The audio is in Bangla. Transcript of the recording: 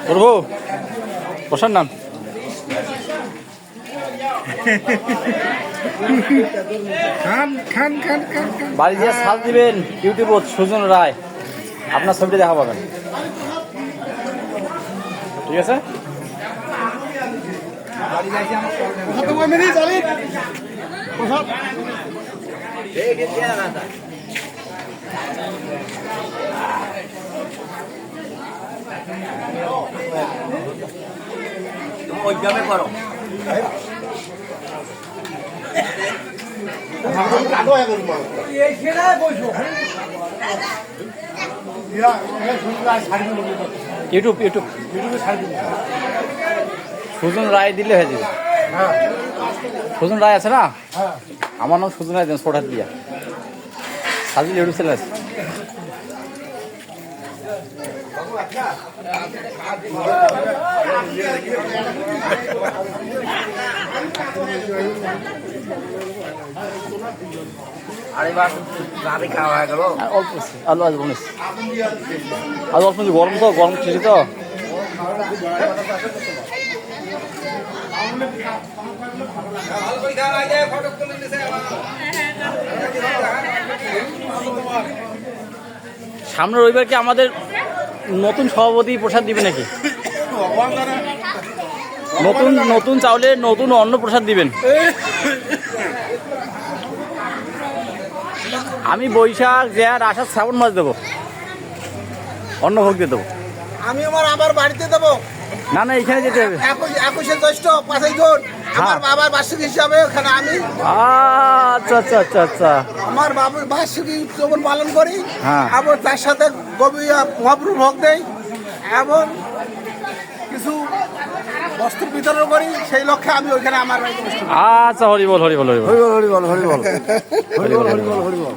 প্রভু প্রসাদ নাম বাড়ি দিয়ে সাজ দিবেন ইউটিউবত সুজন রায় আপনার ছবিটা দেখা পাবেন ঠিক আছে ওই গ্রামে করো ইউটিউব ইউটিউব সুজন রায় দিলে হয়ে যাবে সুজন রায় আছে না আমার নাম সুজন রায় দেন ছোটার দিয়া সাজিল ইউটিউব চ্যানেল আছে অল্প আলু আজ বলিস আজ অল্প গরম তো গরম ছিল তো সামনে রবিবার কি আমাদের নতুন সভাপতি প্রসাদ দিবে নাকি নতুন নতুন চাউলের নতুন অন্ন প্রসাদ দিবেন আমি বৈশাখ জ্যৈষ্ঠ আষাঢ় শ্রাবণ মাস দেবো অন্ন ভোগ দিয়ে দেবো আমি আমার বাড়িতে দেবো না না এখানে যেতে হবে 21শে জ্যৈষ্ঠ 5ই জুন আমার বাবার বার্ষিক হিসাবে ওখানে আমি আচ্ছা আচ্ছা আচ্ছা আচ্ছা আমার বাবার বার্ষিক উদযাপন পালন করি হ্যাঁ। এবং তার সাথে মহাপ্রভু ভোগ দেই এবং কিছু বস্ত্র বিতরণ করি সেই লক্ষ্যে আমি ওইখানে আমার আচ্ছা হরিবল হরিবল হরিবল হরিবল হরিবল হরিবল হরিবল হরিবল